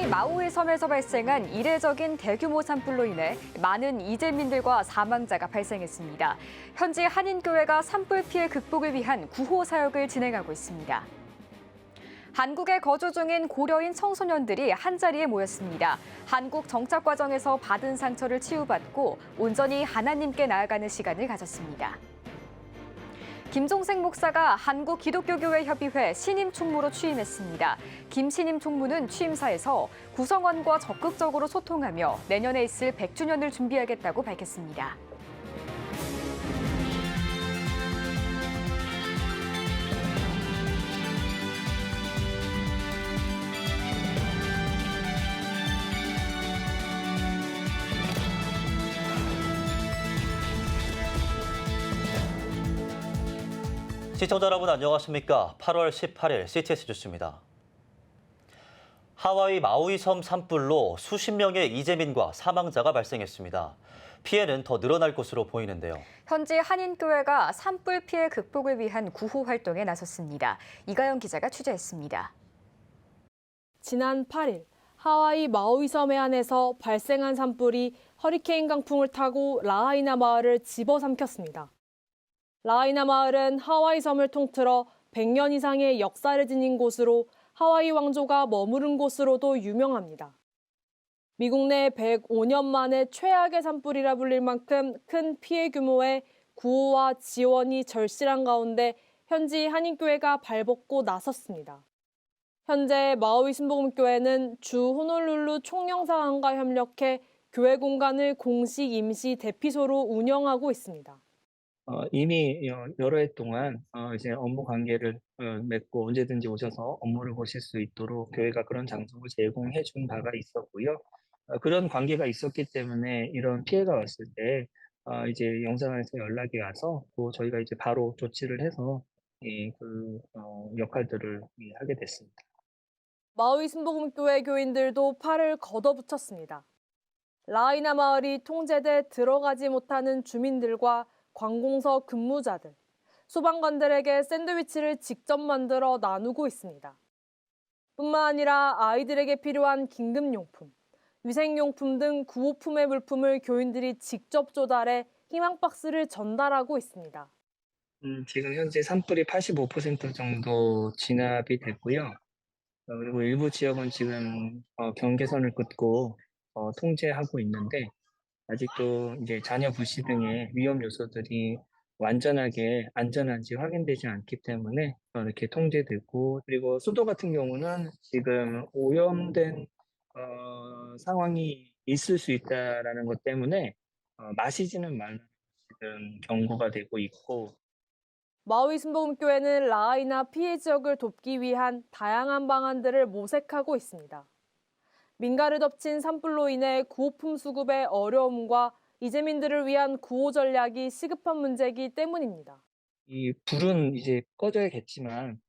하와이 마우이 섬에서 발생한 이례적인 대규모 산불로 인해 많은 이재민들과 사망자가 발생했습니다. 현지 한인교회가 산불 피해 극복을 위한 구호 사역을 진행하고 있습니다. 한국에 거주 중인 고려인 청소년들이 한자리에 모였습니다. 한국 정착 과정에서 받은 상처를 치유받고 온전히 하나님께 나아가는 시간을 가졌습니다. 김종생 목사가 한국기독교교회협의회 신임 총무로 취임했습니다. 김 신임 총무는 취임사에서 구성원과 적극적으로 소통하며 내년에 있을 100주년을 준비하겠다고 밝혔습니다. 시청자 여러분 안녕하십니까? 8월 18일 CTS 뉴스입니다. 하와이 마우이 섬 산불로 수십 명의 이재민과 사망자가 발생했습니다. 피해는 더 늘어날 것으로 보이는데요. 현지 한인교회가 산불 피해 극복을 위한 구호 활동에 나섰습니다. 이가영 기자가 취재했습니다. 지난 8일 하와이 마우이 섬 해안에서 발생한 산불이 허리케인 강풍을 타고 라하이나 마을을 집어삼켰습니다. 라하이나 마을은 하와이 섬을 통틀어 100년 이상의 역사를 지닌 곳으로 하와이 왕조가 머무른 곳으로도 유명합니다. 미국 내 105년 만에 최악의 산불이라 불릴 만큼 큰 피해 규모의 구호와 지원이 절실한 가운데 현지 한인교회가 발벗고 나섰습니다. 현재 마우이 순복음교회는 주 호놀룰루 총영사관과 협력해 교회 공간을 공식 임시 대피소로 운영하고 있습니다. 이미 여러 해 동안 이제 업무 관계를 맺고 언제든지 오셔서 업무를 보실 수 있도록 교회가 그런 장소를 제공해 준 바가 있었고요. 그런 관계가 있었기 때문에 이런 피해가 왔을 때 이제 영상에서 연락이 와서 또 저희가 이제 바로 조치를 해서 그 역할들을 하게 됐습니다. 마우이 순복음교회 교인들도 팔을 걷어붙였습니다. 라하이나 마을이 통제돼 들어가지 못하는 주민들과 관공서 근무자들, 소방관들에게 샌드위치를 직접 만들어 나누고 있습니다. 뿐만 아니라 아이들에게 필요한 긴급용품, 위생용품 등 구호품의 물품을 교인들이 직접 조달해 희망박스를 전달하고 있습니다. 지금 현재 산불이 85% 정도 진압이 됐고요. 그리고 일부 지역은 지금 경계선을 긋고 통제하고 있는데 아직도 이제 자녀 부시 등의 위험 요소들이 완전하게 안전한지 확인되지 않기 때문에 이렇게 통제되고, 그리고 수도 같은 경우는 지금 오염된 상황이 있을 수 있다라는 것 때문에 마시지는 말라는 지금 경고가 되고 있고. 마우이 순복음교회는 라하이나 피해 지역을 돕기 위한 다양한 방안들을 모색하고 있습니다. 민가를 덮친 산불로 인해 구호품 수급의 어려움과 이재민들을 위한 구호 전략이 시급한 문제이기 때문입니다. 이 불은 이제 꺼져야겠지만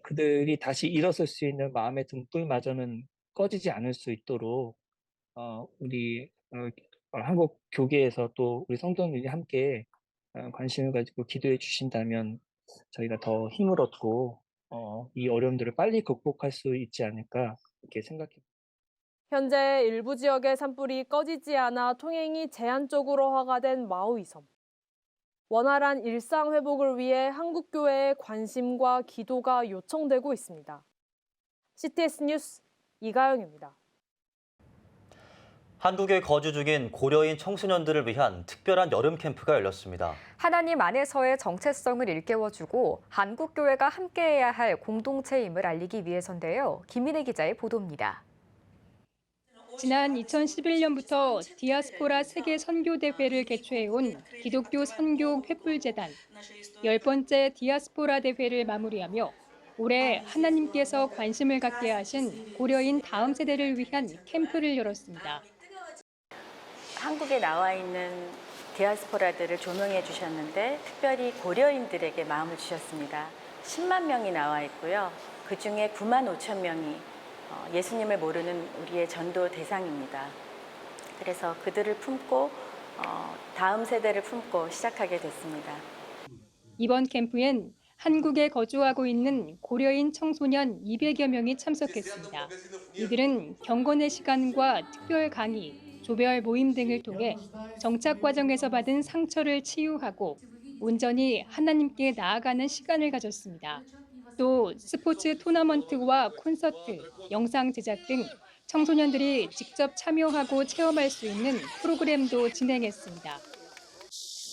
그들이 다시 일어설 수 있는 마음의 등불마저는 꺼지지 않을 수 있도록 우리 한국 교계에서 또 우리 성도님들이 함께 관심을 가지고 기도해 주신다면 저희가 더 힘을 얻고 이 어려움들을 빨리 극복할 수 있지 않을까 이렇게 생각합니다. 현재 일부 지역의 산불이 꺼지지 않아 통행이 제한적으로 허가된 마우이 섬. 원활한 일상 회복을 위해 한국교회의 관심과 기도가 요청되고 있습니다. CTS 뉴스 이가영입니다. 한국에 거주 중인 고려인 청소년들을 위한 특별한 여름 캠프가 열렸습니다. 하나님 안에서의 정체성을 일깨워주고 한국교회가 함께해야 할 공동체임을 알리기 위해서인데요. 김민혜 기자의 보도입니다. 지난 2011년부터 디아스포라 세계 선교대회를 개최해온 기독교 선교 횃불재단 10번째 디아스포라 대회를 마무리하며 올해 하나님께서 관심을 갖게 하신 고려인 다음 세대를 위한 캠프를 열었습니다. 한국에 나와 있는 디아스포라들을 조명해 주셨는데 특별히 고려인들에게 마음을 주셨습니다. 10만 명이 나와 있고요. 그중에 9만 5천 명이 예수님을 모르는 우리의 전도 대상입니다. 그래서 그들을 품고 다음 세대를 품고 시작하게 됐습니다. 이번 캠프엔 한국에 거주하고 있는 고려인 청소년 200여 명이 참석했습니다. 이들은 경건의 시간과 특별 강의, 조별 모임 등을 통해 정착 과정에서 받은 상처를 치유하고 온전히 하나님께 나아가는 시간을 가졌습니다. 또 스포츠 토너먼트와 콘서트, 영상 제작 등 청소년들이 직접 참여하고 체험할 수 있는 프로그램도 진행했습니다.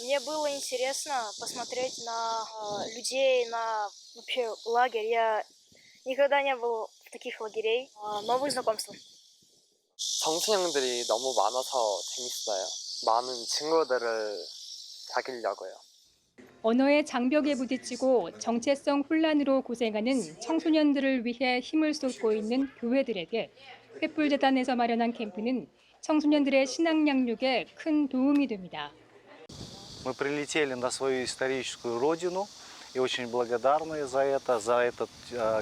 Мне было интересно посмотреть на людей, на вообще лагерь. Я никогда не был в таких лагерей. Новые знакомства. 청소년들이 너무 많아서 재밌어요. 많은 친구들을 사귀려고요. 언어의 장벽에 부딪히고 정체성 혼란으로 고생하는 청소년들을 위해 힘을 쏟고 있는 교회들에게 횃불재단에서 마련한 캠프는 청소년들의 신앙 양육에 큰 도움이 됩니다. Мы прилетели на свою историческую родину и очень благодарны за этот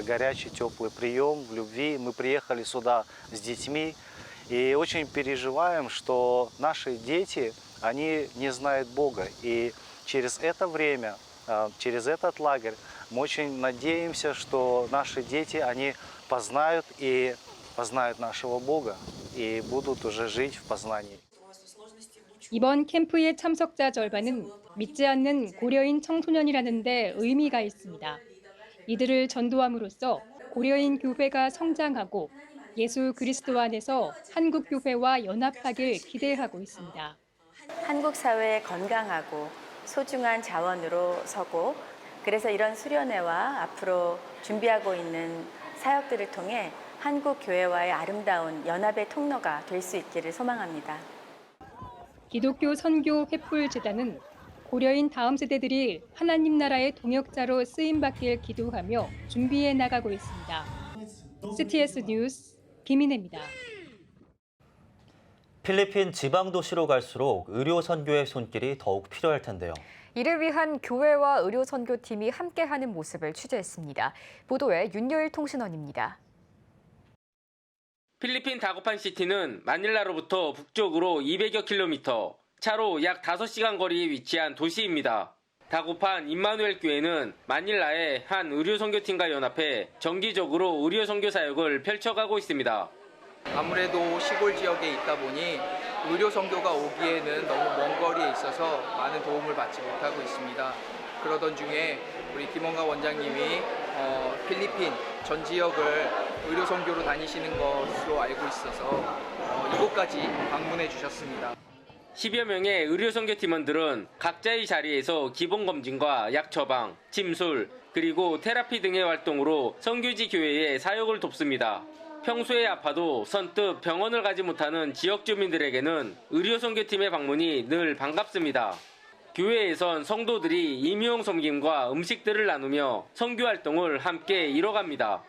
горячий, теплый прием в любви. Мы приехали сюда с детьми и очень переживаем, что наши дети, они не знают Бога. И через это время, через этот лагерь мы очень надеемся, что наши дети, они познают нашего Бога и будут уже жить в познании. 이번 캠프의 참석자 절반은 믿지 않는 고려인 청소년이라는 데 의미가 있습니다. 이들을 전도함으로써 고려인 교회가 성장하고 예수 그리스도 안에서 한국 교회와 연합하길 기대하고 있습니다. 한국 사회의 건강하고 소중한 자원으로 서고 그래서 이런 수련회와 앞으로 준비하고 있는 사역들을 통해 한국 교회와의 아름다운 연합의 통로가 될 수 있기를 소망합니다. 기독교 선교 횃불재단은 고려인 다음 세대들이 하나님 나라의 동역자로 쓰임받길 기도하며 준비해 나가고 있습니다. CTS 뉴스 김인혜입니다. 필리핀 지방 도시로 갈수록 의료 선교의 손길이 더욱 필요할 텐데요. 이를 위한 교회와 의료 선교팀이 함께하는 모습을 취재했습니다. 보도에 윤여일 통신원입니다. 필리핀 다구판 시티는 마닐라로부터 북쪽으로 200여 킬로미터, 차로 약 5시간 거리에 위치한 도시입니다. 다구판 임마누엘 교회는 마닐라의 한 의료선교팀과 연합해 정기적으로 의료선교 사역을 펼쳐가고 있습니다. 아무래도 시골 지역에 있다 보니 의료선교가 오기에는 너무 먼 거리에 있어서 많은 도움을 받지 못하고 있습니다. 그러던 중에 우리 김원가 원장님이 필리핀 전 지역을 의료선교로 다니시는 것으로 알고 있어서 이곳까지 방문해 주셨습니다. 10여 명의 의료선교 팀원들은 각자의 자리에서 기본검진과 약 처방, 침술, 그리고 테라피 등의 활동으로 선교지 교회의 사역을 돕습니다. 평소에 아파도 선뜻 병원을 가지 못하는 지역 주민들에게는 의료선교팀의 방문이 늘 반갑습니다. 교회에선 성도들이 임용 섬김과 음식들을 나누며 선교 활동을 함께 이뤄갑니다.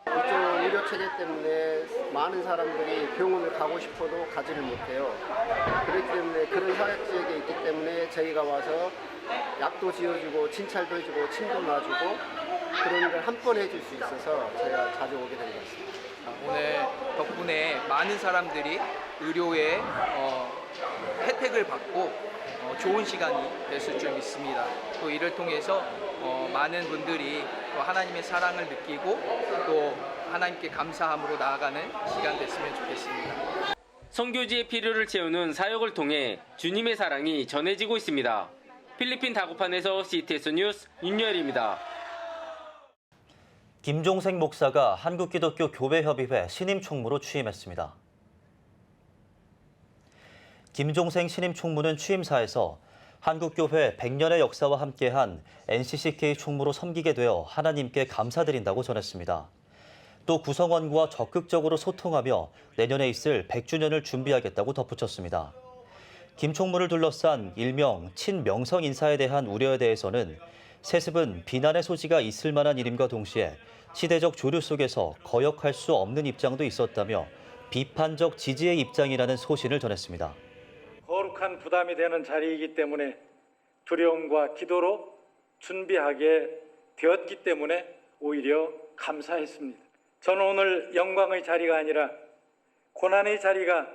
이쪽 의료 체계 때문에 많은 사람들이 병원을 가고 싶어도 가지를 못해요. 그렇기 때문에 그런 사회 지역에 있기 때문에 저희가 와서 약도 지어주고 진찰도 해주고 침도 놔주고 그런 걸 한 번 해줄 수 있어서 제가 자주 오게 된 것 같습니다. 오늘 덕분에 많은 사람들이 의료의 혜택을 받고 좋은 시간이 됐을 줄 믿습니다. 또 이를 통해서 많은 분들이 또 하나님의 사랑을 느끼고 또 하나님께 감사함으로 나아가는 시간 됐으면 좋겠습니다. 선교지의 필요를 채우는 사역을 통해 주님의 사랑이 전해지고 있습니다. 필리핀 다구판에서 CTS 뉴스 윤여일입니다. 김종생 목사가 한국기독교교회협의회 신임 총무로 취임했습니다. 김종생 신임 총무는 취임사에서 한국교회 100년의 역사와 함께한 NCCK 총무로 섬기게 되어 하나님께 감사드린다고 전했습니다. 또 구성원과 적극적으로 소통하며 내년에 있을 100주년을 준비하겠다고 덧붙였습니다. 김 총무를 둘러싼 일명 친명성 인사에 대한 우려에 대해서는 세습은 비난의 소지가 있을 만한 일임과 동시에 시대적 조류 속에서 거역할 수 없는 입장도 있었다며 비판적 지지의 입장이라는 소신을 전했습니다. 거룩한 부담이 되는 자리이기 때문에 두려움과 기도로 준비하게 되었기 때문에 오히려 감사했습니다. 저는 오늘 영광의 자리가 아니라 고난의 자리가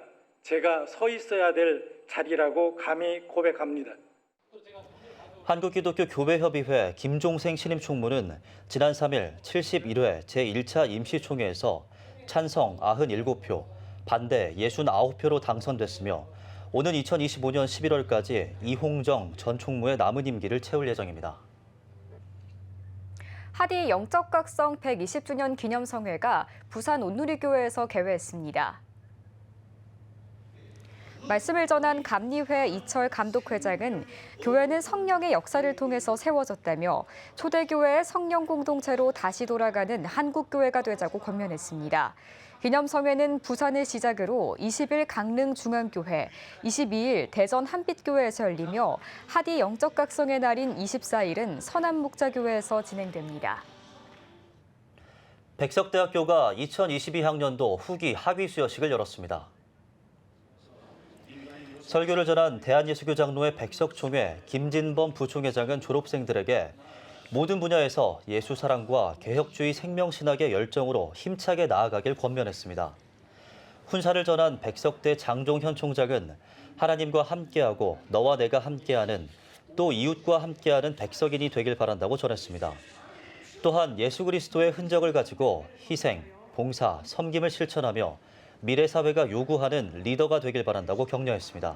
제가 서 있어야 될 자리라고 감히 고백합니다. 한국기독교교회협의회 김종생 신임총무는 지난 3일 71회 제1차 임시총회에서 찬성 97표, 반대 69표로 당선됐으며 오는 2025년 11월까지 이홍정 전 총무의 남은 임기를 채울 예정입니다. 하디 영적각성 120주년 기념성회가 부산 온누리교회에서 개회했습니다. 말씀을 전한 감리회 이철 감독회장은 교회는 성령의 역사를 통해서 세워졌다며 초대교회의 성령 공동체로 다시 돌아가는 한국교회가 되자고 권면했습니다. 기념성회는 부산을 시작으로 20일 강릉 중앙교회, 22일 대전 한빛교회에서 열리며 하디 영적각성의 날인 24일은 서남목자교회에서 진행됩니다. 백석대학교가 2022학년도 후기 학위 수여식을 열었습니다. 설교를 전한 대한예수교장로회 백석총회 김진범 부총회장은 졸업생들에게 모든 분야에서 예수사랑과 개혁주의 생명신학의 열정으로 힘차게 나아가길 권면했습니다. 훈사를 전한 백석대 장종현 총장은 하나님과 함께하고 너와 내가 함께하는 또 이웃과 함께하는 백석인이 되길 바란다고 전했습니다. 또한 예수 그리스도의 흔적을 가지고 희생, 봉사, 섬김을 실천하며 미래 사회가 요구하는 리더가 되길 바란다고 격려했습니다.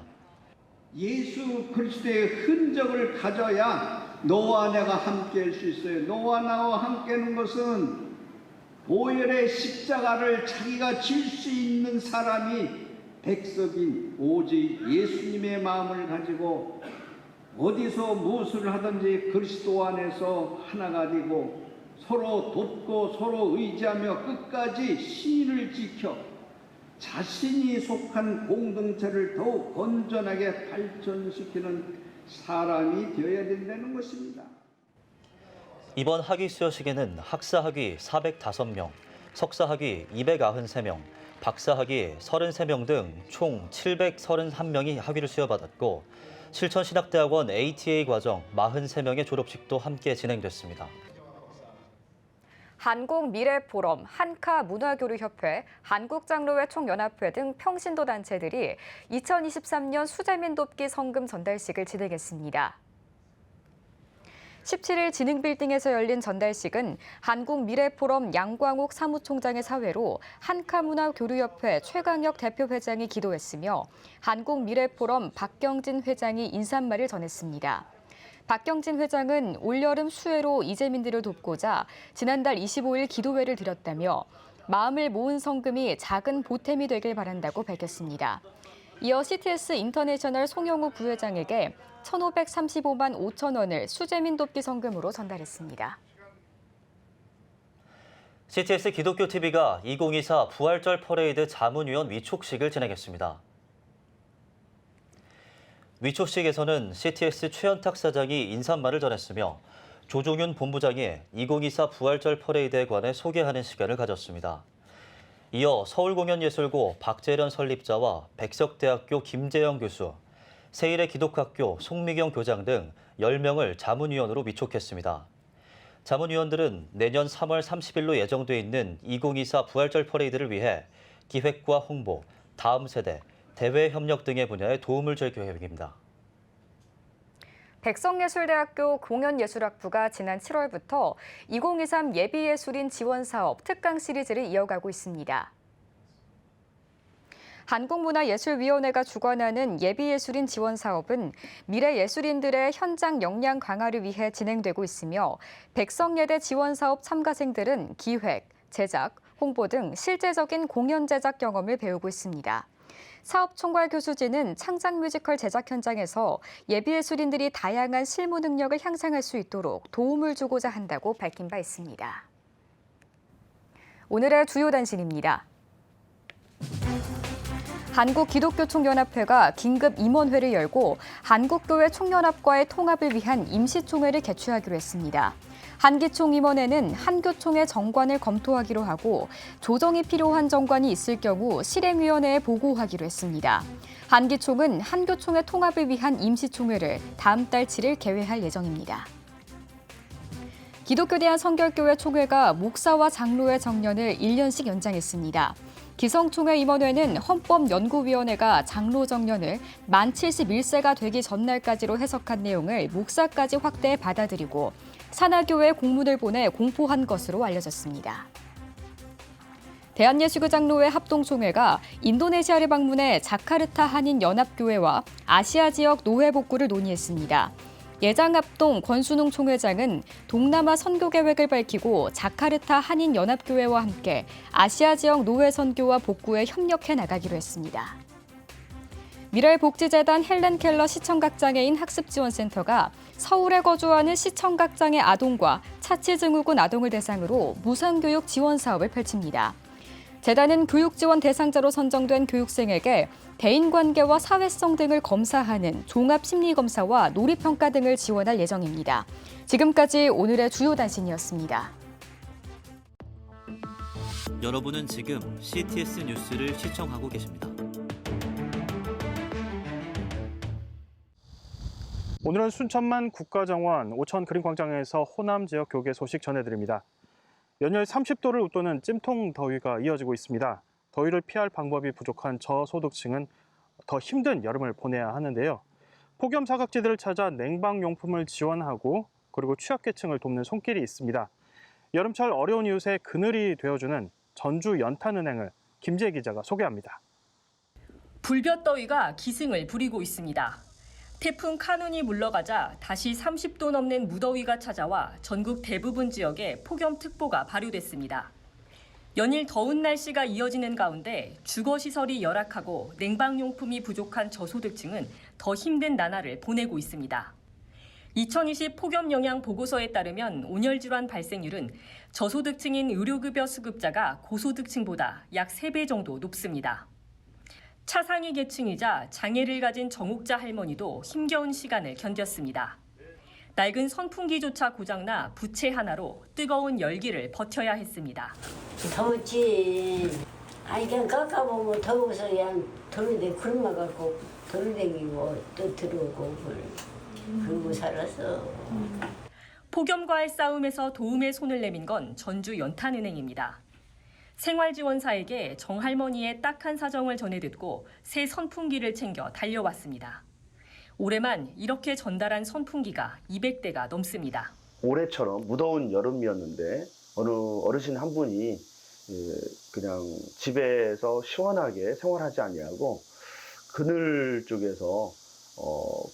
예수 그리스도의 흔적을 가져야 너와 내가 함께할 수 있어요. 너와 나와 함께하는 것은 보혈의 십자가를 자기가 질 수 있는 사람이 백석인 오직 예수님의 마음을 가지고 어디서 무엇을 하든지 그리스도 안에서 하나가 되고 서로 돕고 서로 의지하며 끝까지 신의를 지켜 자신이 속한 공동체를 더욱 건전하게 발전시키는 사람이 되어야 된다는 것입니다. 이번 학위 수여식에는 학사학위 405명, 석사학위 293명, 박사학위 33명 등 총 731명이 학위를 수여받았고 실천신학대학원 ATA 과정 43명의 졸업식도 함께 진행됐습니다. 한국미래포럼, 한카문화교류협회, 한국장로회 총연합회 등 평신도 단체들이 2023년 수재민 돕기 성금 전달식을 진행했습니다. 17일 진흥빌딩에서 열린 전달식은 한국미래포럼 양광옥 사무총장의 사회로 한카문화교류협회 최강혁 대표회장이 기도했으며 한국미래포럼 박경진 회장이 인사말을 전했습니다. 박경진 회장은 올여름 수해로 이재민들을 돕고자 지난달 25일 기도회를 드렸다며 마음을 모은 성금이 작은 보탬이 되길 바란다고 밝혔습니다. 이어 CTS 인터내셔널 송영우 부회장에게 1,535만 5천 원을 수재민 돕기 성금으로 전달했습니다. CTS 기독교TV가 2024 부활절 퍼레이드 자문위원 위촉식을 진행했습니다. 위촉식에서는 CTS 최현탁 사장이 인사말을 전했으며 조종윤 본부장이 2024 부활절 퍼레이드에 관해 소개하는 시간을 가졌습니다. 이어 서울공연예술고 박재련 설립자와 백석대학교 김재영 교수, 세일의 기독학교 송미경 교장 등 10명을 자문위원으로 위촉했습니다. 자문위원들은 내년 3월 30일로 예정돼 있는 2024 부활절 퍼레이드를 위해 기획과 홍보, 다음 세대, 대외 협력 등의 분야에 도움을 줄 계획입니다. 백석예술대학교 공연예술학부가 지난 7월부터 2023 예비예술인 지원사업 특강 시리즈를 이어가고 있습니다. 한국문화예술위원회가 주관하는 예비예술인 지원사업은 미래 예술인들의 현장 역량 강화를 위해 진행되고 있으며 백석예대 지원사업 참가생들은 기획, 제작, 홍보 등 실제적인 공연 제작 경험을 배우고 있습니다. 사업 총괄 교수진은 창작 뮤지컬 제작 현장에서 예비예술인들이 다양한 실무 능력을 향상할 수 있도록 도움을 주고자 한다고 밝힌 바 있습니다. 오늘의 주요 단신입니다. 한국기독교총연합회가 긴급 임원회를 열고 한국교회 총연합과의 통합을 위한 임시총회를 개최하기로 했습니다. 한기총 임원회는 한교총의 정관을 검토하기로 하고 조정이 필요한 정관이 있을 경우 실행위원회에 보고하기로 했습니다. 한기총은 한교총의 통합을 위한 임시총회를 다음 달 7일 개회할 예정입니다. 기독교대한성결교회 총회가 목사와 장로의 정년을 1년씩 연장했습니다. 기성총회 임원회는 헌법연구위원회가 장로 정년을 만 71세가 되기 전날까지로 해석한 내용을 목사까지 확대 받아들이고 산하교회 공문을 보내 공포한 것으로 알려졌습니다. 대한예수교장로회 합동총회가 인도네시아를 방문해 자카르타 한인연합교회와 아시아 지역 노회 복구를 논의했습니다. 예장합동 권순웅 총회장은 동남아 선교 계획을 밝히고 자카르타 한인연합교회와 함께 아시아 지역 노회 선교와 복구에 협력해 나가기로 했습니다. 미랄복지재단 헬렌 켈러 시청각장애인 학습지원센터가 서울에 거주하는 시청각장애 아동과 차치증후군 아동을 대상으로 무상교육 지원 사업을 펼칩니다. 재단은 교육지원 대상자로 선정된 교육생에게 대인관계와 사회성 등을 검사하는 종합심리검사와 놀이평가 등을 지원할 예정입니다. 지금까지 오늘의 주요 단신이었습니다. 여러분은 지금 CTS 뉴스를 시청하고 계십니다. 오늘은 순천만 국가정원 오천 그린광장에서 호남 지역 교계 소식 전해드립니다. 연일 30도를 웃도는 찜통 더위가 이어지고 있습니다. 더위를 피할 방법이 부족한 저소득층은 더 힘든 여름을 보내야 하는데요. 폭염 사각지대를 찾아 냉방용품을 지원하고 그리고 취약계층을 돕는 손길이 있습니다. 여름철 어려운 이웃의 그늘이 되어주는 전주 연탄은행을 김지혜 기자가 소개합니다. 불볕더위가 기승을 부리고 있습니다. 태풍 카눈이 물러가자 다시 30도 넘는 무더위가 찾아와 전국 대부분 지역에 폭염특보가 발효됐습니다. 연일 더운 날씨가 이어지는 가운데 주거시설이 열악하고 냉방용품이 부족한 저소득층은 더 힘든 나날을 보내고 있습니다. 2020 폭염 영향 보고서에 따르면 온열질환 발생률은 저소득층인 의료급여 수급자가 고소득층보다 약 3배 정도 높습니다. 차상위 계층이자 장애를 가진 정옥자 할머니도 힘겨운 시간을 견뎠습니다. 낡은 선풍기조차 고장나 부채 하나로 뜨거운 열기를 버텨야 했습니다. 더웠지. 아니 그냥 깎아보면 더워서 그냥 도로대 굶어갖고 도로댕기고 또 들어오고 그러고 살았어. 폭염과의 싸움에서 도움의 손을 내민 건 전주 연탄은행입니다. 생활지원사에게 정할머니의 딱한 사정을 전해 듣고 새 선풍기를 챙겨 달려왔습니다. 올해만 이렇게 전달한 선풍기가 200대가 넘습니다. 올해처럼 무더운 여름이었는데 어느 어르신 한 분이 그냥 집에서 시원하게 생활하지 아니하고 그늘 쪽에서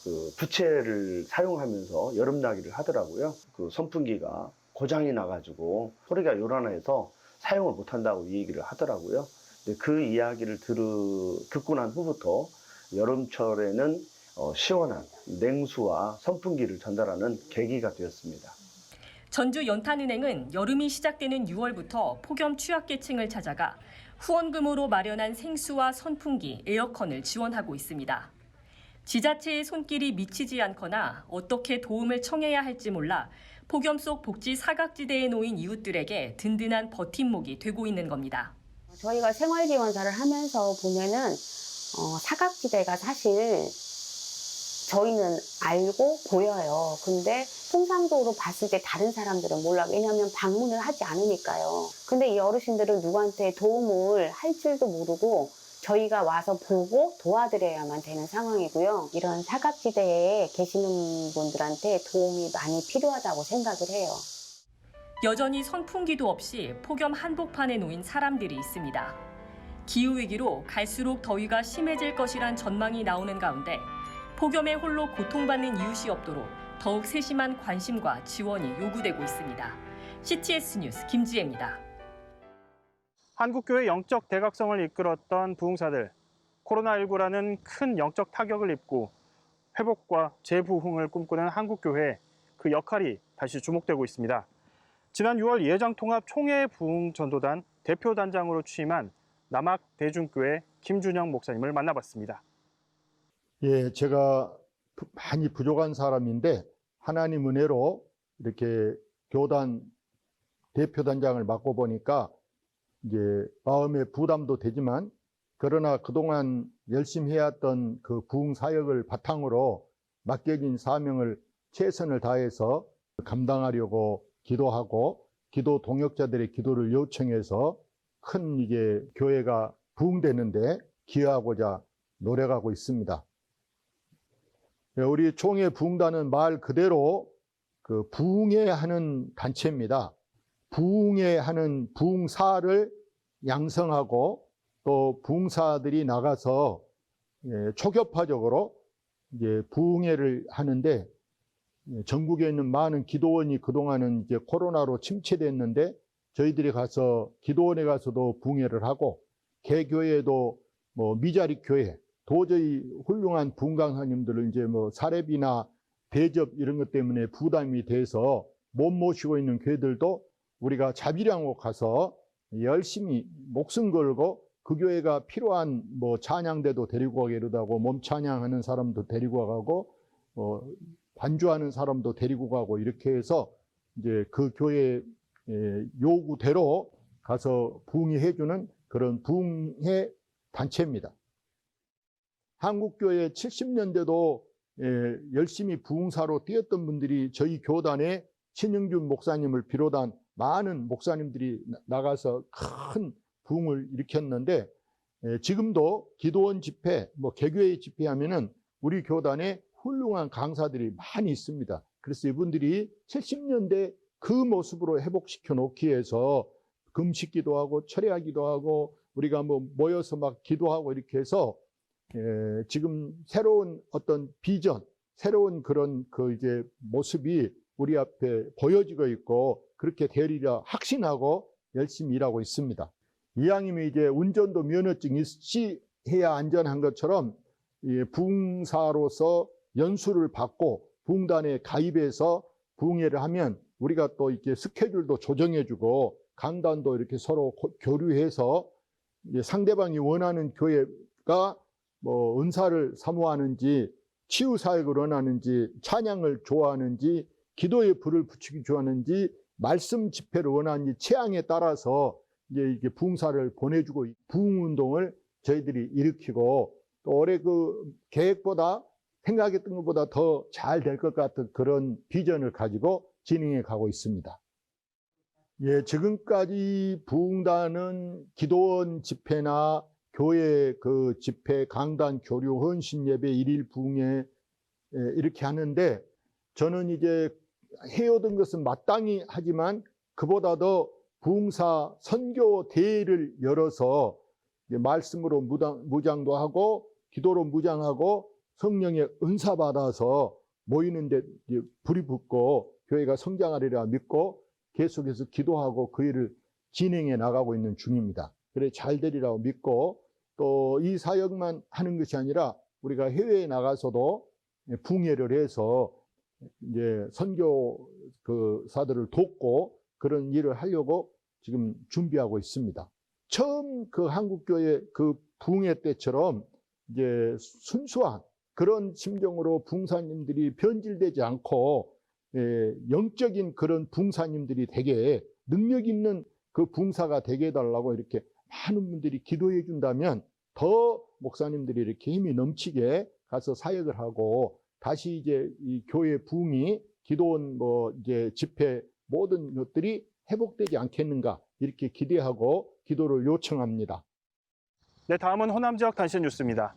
그 부채를 사용하면서 여름나기를 하더라고요. 그 선풍기가 고장이 나가지고 소리가 요란해서 사용을 못한다고 이 얘기를 하더라고요. 그 이야기를 듣고 난 후부터 여름철에는 시원한 냉수와 선풍기를 전달하는 계기가 되었습니다. 전주 연탄은행은 여름이 시작되는 6월부터 폭염 취약계층을 찾아가 후원금으로 마련한 생수와 선풍기, 에어컨을 지원하고 있습니다. 지자체의 손길이 미치지 않거나 어떻게 도움을 청해야 할지 몰라 폭염 속 복지 사각지대에 놓인 이웃들에게 든든한 버팀목이 되고 있는 겁니다. 저희가 생활지원사를 하면서 보면은 사각지대가 사실 저희는 알고 보여요. 근데 통상적으로 봤을 때 다른 사람들은 몰라. 왜냐하면 방문을 하지 않으니까요. 근데 이 어르신들은 누구한테 도움을 할 줄도 모르고 저희가 와서 보고 도와드려야만 되는 상황이고요. 이런 사각지대에 계시는 분들한테 도움이 많이 필요하다고 생각을 해요. 여전히 선풍기도 없이 폭염 한복판에 놓인 사람들이 있습니다. 기후위기로 갈수록 더위가 심해질 것이란 전망이 나오는 가운데 폭염에 홀로 고통받는 이웃이 없도록 더욱 세심한 관심과 지원이 요구되고 있습니다. CTS 뉴스 김지혜입니다. 한국교회 영적 대각성을 이끌었던 부흥사들, 코로나19라는 큰 영적 타격을 입고 회복과 재부흥을 꿈꾸는 한국교회, 그 역할이 다시 주목되고 있습니다. 지난 6월 예장통합 총회부흥전도단 대표단장으로 취임한 남학대중교회 김준영 목사님을 만나봤습니다. 예, 제가 많이 부족한 사람인데 하나님 은혜로 이렇게 교단 대표단장을 맡고 보니까 이제 마음의 부담도 되지만 그러나 그동안 열심히 해왔던 그 부흥 사역을 바탕으로 맡겨진 사명을 최선을 다해서 감당하려고 기도하고 기도 동역자들의 기도를 요청해서 큰 이게 교회가 부흥되는데 기여하고자 노력하고 있습니다. 우리 총회 부흥단은 말 그대로 그 부흥회하는 단체입니다. 부흥회하는 부흥사를 양성하고 또 부흥사들이 나가서 초교파적으로 이제 부흥회를 하는데, 전국에 있는 많은 기도원이 그동안은 이제 코로나로 침체됐는데 저희들이 가서 기도원에 가서도 부흥회를 하고, 개교회도 뭐 미자립 교회 도저히 훌륭한 부흥 강사님들을 이제 뭐 사례비나 대접 이런 것 때문에 부담이 돼서 못 모시고 있는 교회들도 우리가 자비량으로 가서 열심히 목숨 걸고 그 교회가 필요한 뭐 찬양대도 데리고 가기도 하고, 몸 찬양하는 사람도 데리고 가고, 반주하는 사람도 데리고 가고, 이렇게 해서 이제 그 교회 요구대로 가서 부흥회 해주는 그런 부흥회 단체입니다. 한국교회 70년대도 열심히 부흥사로 뛰었던 분들이 저희 교단에 신영준 목사님을 비롯한 많은 목사님들이 나가서 큰 부흥을 일으켰는데, 지금도 기도원 집회, 뭐 개교회 집회하면은 우리 교단에 훌륭한 강사들이 많이 있습니다. 그래서 이분들이 70년대 그 모습으로 회복시켜 놓기 위해서 금식기도 하고 철야기도 하고 우리가 뭐 모여서 막 기도하고 이렇게 해서 지금 새로운 어떤 비전, 새로운 그런 그 이제 모습이 우리 앞에 보여지고 있고, 그렇게 되리라 확신하고 열심히 일하고 있습니다. 이왕이면 이제 운전도 면허증이 있어야 안전한 것처럼 부흥사로서 연수를 받고 부흥단에 가입해서 부흥회를 하면 우리가 또 이렇게 스케줄도 조정해주고 강단도 이렇게 서로 교류해서 이제 상대방이 원하는 교회가 뭐 은사를 사모하는지, 치유 사역을 원하는지, 찬양을 좋아하는지, 기도에 불을 붙이기 좋아하는지, 말씀 집회를 원하는지 취향에 따라서 이제 이렇게 부흥사를 보내주고, 부흥 운동을 저희들이 일으키고, 또 올해 그 계획보다 생각했던 것보다 더 잘 될 것 같은 그런 비전을 가지고 진행해 가고 있습니다. 지금까지 부흥단은 기도원 집회나 교회 그 집회, 강단, 교류, 헌신 예배, 일일 부흥회 이렇게 하는데, 저는 이제 해오던 것은 마땅히 하지만 그보다 더 부흥사 선교 대회를 열어서 말씀으로 무장도 하고 기도로 무장하고 성령의 은사 받아서 모이는데 불이 붙고 교회가 성장하리라 믿고 계속해서 기도하고 그 일을 진행해 나가고 있는 중입니다. 그래 잘 되리라고 믿고, 또 이 사역만 하는 것이 아니라 우리가 해외에 나가서도 부흥회를 해서 이제 선교 사들을 돕고 그런 일을 하려고 지금 준비하고 있습니다. 처음 그 한국교회 그 부흥회 때처럼 이제 순수한 그런 심정으로 부흥사님들이 변질되지 않고 영적인 그런 부흥사님들이 되게 능력 있는 그 부흥사가 되게 해달라고 이렇게 많은 분들이 기도해 준다면 더 목사님들이 이렇게 힘이 넘치게 가서 사역을 하고 다시 이제 이 교회 부흥이 기도원 뭐 이제 집회 모든 것들이 회복되지 않겠는가 이렇게 기대하고 기도를 요청합니다. 네, 다음은 호남 지역 단신 뉴스입니다.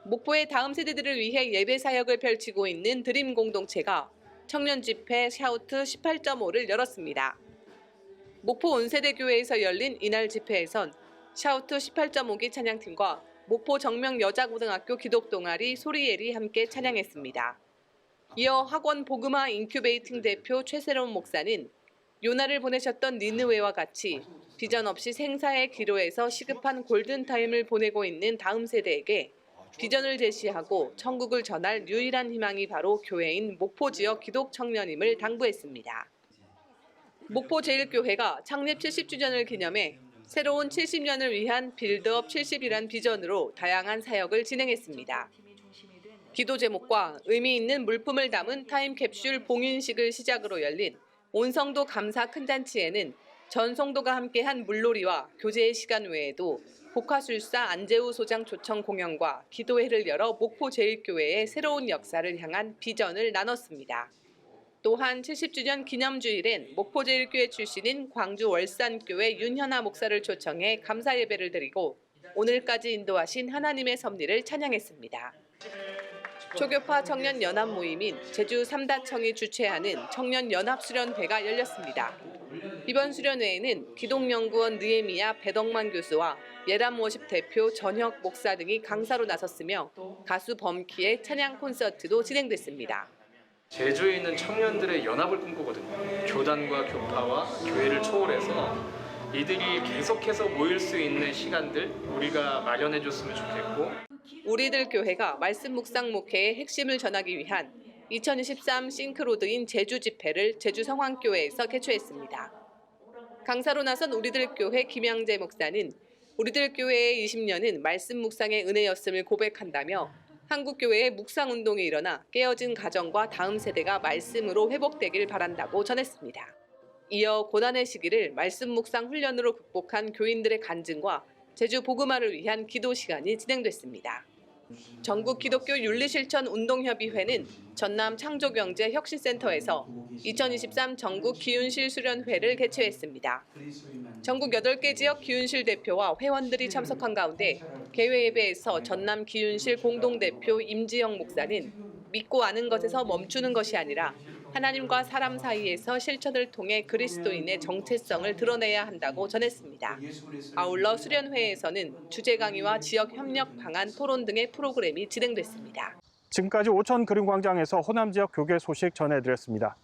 목포의 다음 세대들을 위해 예배 사역을 펼치고 있는 드림 공동체가 청년 집회 샤우트 18.5를 열었습니다. 목포 온세대교회에서 열린 이날 집회에선 샤우트 18.5기 찬양팀과 목포 정명 여자고등학교 기독동아리 소리엘이 함께 찬양했습니다. 이어 학원 복음화 인큐베이팅 대표 최세롬 목사는 요나를 보내셨던 니느웨와 같이 비전 없이 생사의 기로에서 시급한 골든타임을 보내고 있는 다음 세대에게 비전을 제시하고 천국을 전할 유일한 희망이 바로 교회인 목포 지역 기독 청년임을 당부했습니다. 목포 제1교회가 창립 70주년을 기념해 새로운 70년을 위한 빌드업 70이란 비전으로 다양한 사역을 진행했습니다. 기도 제목과 의미 있는 물품을 담은 타임캡슐 봉인식을 시작으로 열린 온성도 감사 큰잔치에는 전 성도가 함께한 물놀이와 교제의 시간 외에도 복화술사 안재우 소장 초청 공연과 기도회를 열어 목포 제1교회의 새로운 역사를 향한 비전을 나눴습니다. 또한 70주년 기념주일엔 목포제일교회 출신인 광주 월산교회 윤현아 목사를 초청해 감사 예배를 드리고 오늘까지 인도하신 하나님의 섭리를 찬양했습니다. 초교파 청년 연합 모임인 제주 삼다청이 주최하는 청년 연합 수련회가 열렸습니다. 이번 수련회에는 기독연구원 느헤미야 배덕만 교수와 예람 워십 대표 전혁 목사 등이 강사로 나섰으며 가수 범키의 찬양 콘서트도 진행됐습니다. 제주에 있는 청년들의 연합을 꿈꾸거든요. 교단과 교파와 교회를 초월해서 이들이 계속해서 모일 수 있는 시간들 우리가 마련해 줬으면 좋겠고, 우리들 교회가 말씀 묵상 목회의 핵심을 전하기 위한 2023 싱크로드인 제주 집회를 제주 성황교회에서 개최했습니다. 강사로 나선 우리들 교회 김양재 목사는 우리들 교회의 20년은 말씀 묵상의 은혜였음을 고백한다며 한국교회의 묵상운동이 일어나 깨어진 가정과 다음 세대가 말씀으로 회복되길 바란다고 전했습니다. 이어 고난의 시기를 말씀 묵상 훈련으로 극복한 교인들의 간증과 제주 복음화를 위한 기도 시간이 진행됐습니다. 전국 기독교 윤리실천 운동협의회는 전남 창조경제혁신센터에서 2023 전국 기윤실 수련회를 개최했습니다. 전국 8개 지역 기윤실 대표와 회원들이 참석한 가운데 개회 예배에서 전남 기윤실 공동대표 임지영 목사는 믿고 아는 것에서 멈추는 것이 아니라 하나님과 사람 사이에서 실천을 통해 그리스도인의 정체성을 드러내야 한다고 전했습니다. 아울러 수련회에서는 주제 강의와 지역 협력 방안 토론 등의 프로그램이 진행됐습니다. 지금까지 오천 그림광장에서 호남 지역 교계 소식 전해드렸습니다.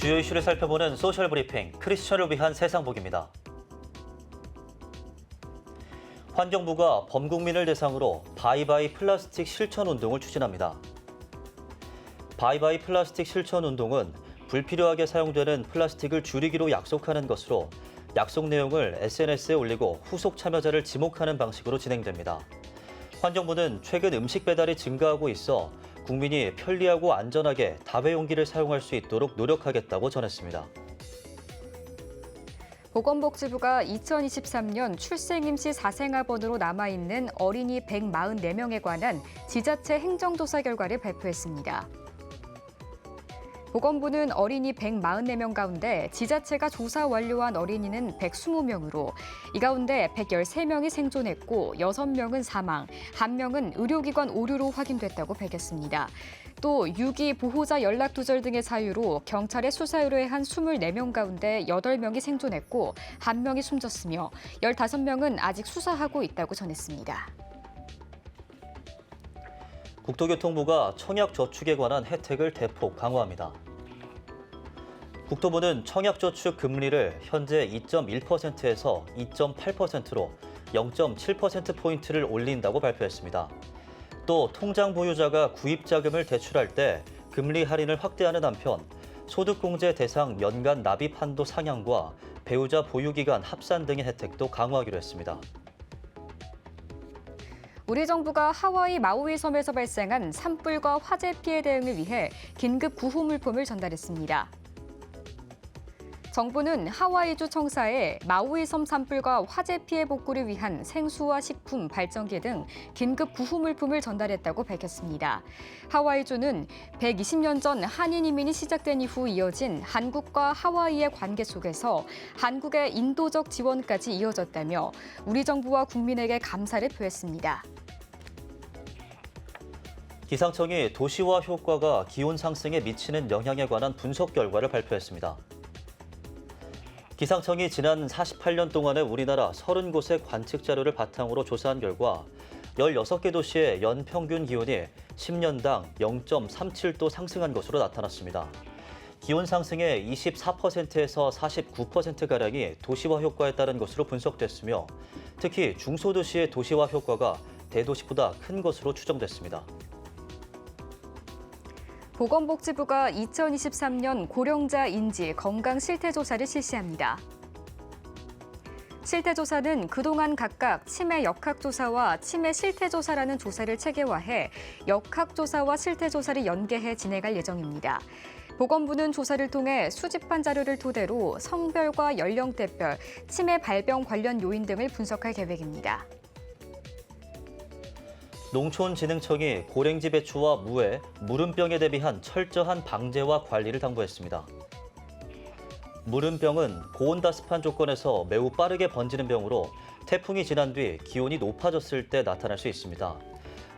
주요 이슈를 살펴보는 소셜 브리핑, 크리스천을 위한 세상복입니다. 환경부가 범국민을 대상으로 바이바이 플라스틱 실천 운동을 추진합니다. 바이바이 플라스틱 실천 운동은 불필요하게 사용되는 플라스틱을 줄이기로 약속하는 것으로 약속 내용을 SNS에 올리고 후속 참여자를 지목하는 방식으로 진행됩니다. 환경부는 최근 음식 배달이 증가하고 있어 국민이 편리하고 안전하게 다회용기를 사용할 수 있도록 노력하겠다고 전했습니다. 보건복지부가 2023년 출생임시 사생아번으로 남아있는 어린이 144명에 관한 지자체 행정조사 결과를 발표했습니다. 보건부는 어린이 144명 가운데 지자체가 조사 완료한 어린이는 120명으로 이 가운데 113명이 생존했고 6명은 사망, 1명은 의료기관 오류로 확인됐다고 밝혔습니다. 또 유기, 보호자 연락 두절 등의 사유로 경찰에 수사 의뢰한 24명 가운데 8명이 생존했고 1명이 숨졌으며 15명은 아직 수사하고 있다고 전했습니다. 국토교통부가 청약저축에 관한 혜택을 대폭 강화합니다. 국토부는 청약저축 금리를 현재 2.1%에서 2.8%로 0.7%포인트를 올린다고 발표했습니다. 또 통장 보유자가 구입자금을 대출할 때 금리 할인을 확대하는 한편 소득공제 대상 연간 납입 한도 상향과 배우자 보유기간 합산 등의 혜택도 강화하기로 했습니다. 우리 정부가 하와이 마우이 섬에서 발생한 산불과 화재 피해 대응을 위해 긴급 구호 물품을 전달했습니다. 정부는 하와이주 청사에 마우이 섬 산불과 화재 피해 복구를 위한 생수와 식품, 발전기 등 긴급 구호 물품을 전달했다고 밝혔습니다. 하와이주는 120년 전 한인 이민이 시작된 이후 이어진 한국과 하와이의 관계 속에서 한국의 인도적 지원까지 이어졌다며 우리 정부와 국민에게 감사를 표했습니다. 기상청이 도시화 효과가 기온 상승에 미치는 영향에 관한 분석 결과를 발표했습니다. 기상청이 지난 48년 동안의 우리나라 30곳의 관측 자료를 바탕으로 조사한 결과 16개 도시의 연평균 기온이 10년당 0.37도 상승한 것으로 나타났습니다. 기온 상승의 24%에서 49%가량이 도시화 효과에 따른 것으로 분석됐으며 특히 중소도시의 도시화 효과가 대도시보다 큰 것으로 추정됐습니다. 보건복지부가 2023년 고령자 인지 건강 실태조사를 실시합니다. 실태조사는 그동안 각각 치매 역학조사와 치매 실태조사라는 조사를 체계화해 역학조사와 실태조사를 연계해 진행할 예정입니다. 보건부는 조사를 통해 수집한 자료를 토대로 성별과 연령대별, 치매 발병 관련 요인 등을 분석할 계획입니다. 농촌진흥청이 고랭지 배추와 무에 무름병에 대비한 철저한 방제와 관리를 당부했습니다. 무름병은 고온다습한 조건에서 매우 빠르게 번지는 병으로 태풍이 지난 뒤 기온이 높아졌을 때 나타날 수 있습니다.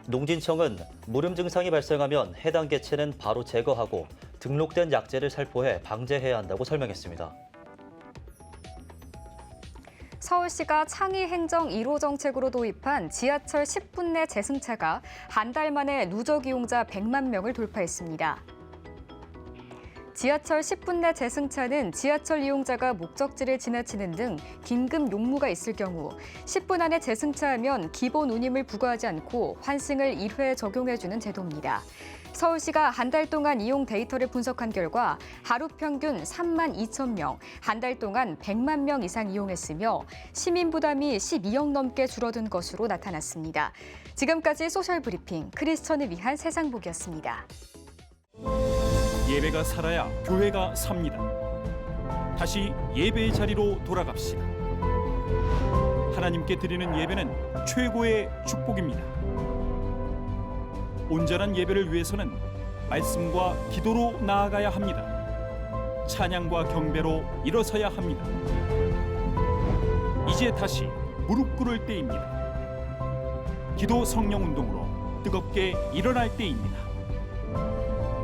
농진청은 무름 증상이 발생하면 해당 개체는 바로 제거하고 등록된 약재를 살포해 방제해야 한다고 설명했습니다. 서울시가 창의 행정 1호 정책으로 도입한 지하철 10분 내 재승차가 한 달 만에 누적 이용자 100만 명을 돌파했습니다. 지하철 10분 내 재승차는 지하철 이용자가 목적지를 지나치는 등 긴급 용무가 있을 경우 10분 안에 재승차하면 기본 운임을 부과하지 않고 환승을 1회 적용해주는 제도입니다. 서울시가 한 달 동안 이용 데이터를 분석한 결과 하루 평균 3만 2천 명, 한 달 동안 100만 명 이상 이용했으며 시민 부담이 12억 넘게 줄어든 것으로 나타났습니다. 지금까지 소셜브리핑 크리스천을 위한 세상보기였습니다. 예배가 살아야 교회가 삽니다. 다시 예배의 자리로 돌아갑시다. 하나님께 드리는 예배는 최고의 축복입니다. 온전한 예배를 위해서는 말씀과 기도로 나아가야 합니다. 찬양과 경배로 일어서야 합니다. 이제 다시 무릎 꿇을 때입니다. 기도 성령 운동으로 뜨겁게 일어날 때입니다.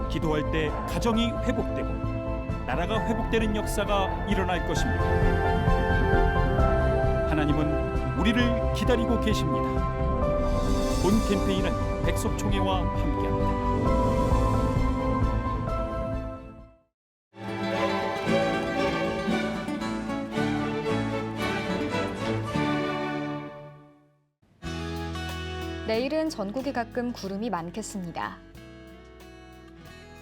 기도할 때 가정이 회복되고 나라가 회복되는 역사가 일어날 것입니다. 하나님은 우리를 기다리고 계십니다. 본 캠페인은 백석총회와 함께합니다. 내일은 전국이 가끔 구름이 많겠습니다.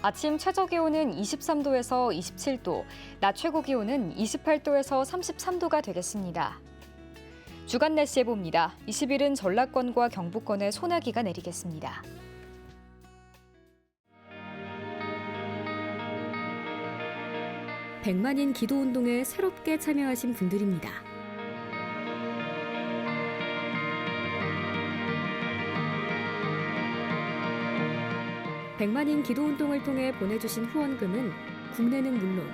아침 최저기온은 23도에서 27도, 낮 최고기온은 28도에서 33도가 되겠습니다. 주간 날씨 예보입니다. 20일은 전라권과 경북권에 소나기가 내리겠습니다. 백만인 기도운동에 새롭게 참여하신 분들입니다. 백만인 기도운동을 통해 보내주신 후원금은 국내는 물론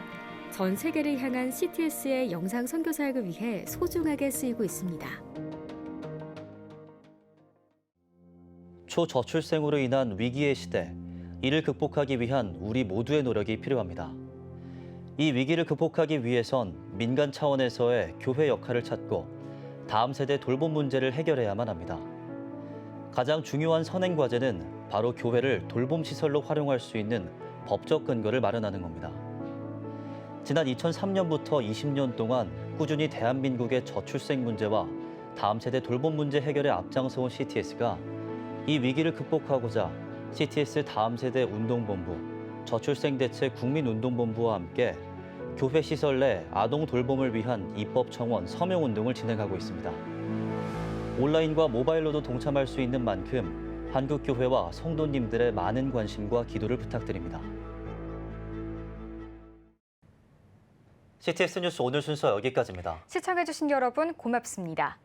전 세계를 향한 CTS의 영상 선교 사역을 위해 소중하게 쓰이고 있습니다. 초저출생으로 인한 위기의 시대, 이를 극복하기 위한 우리 모두의 노력이 필요합니다. 이 위기를 극복하기 위해선 민간 차원에서의 교회 역할을 찾고 다음 세대 돌봄 문제를 해결해야만 합니다. 가장 중요한 선행 과제는 바로 교회를 돌봄 시설로 활용할 수 있는 법적 근거를 마련하는 겁니다. 지난 2003년부터 20년 동안 꾸준히 대한민국의 저출생 문제와 다음 세대 돌봄 문제 해결에 앞장서온 CTS가 이 위기를 극복하고자 CTS 다음 세대 운동본부, 저출생 대책 국민운동본부와 함께 교회 시설 내 아동 돌봄을 위한 입법 청원 서명 운동을 진행하고 있습니다. 온라인과 모바일로도 동참할 수 있는 만큼 한국교회와 성도님들의 많은 관심과 기도를 부탁드립니다. CTS 뉴스 오늘 순서 여기까지입니다. 시청해주신 여러분 고맙습니다.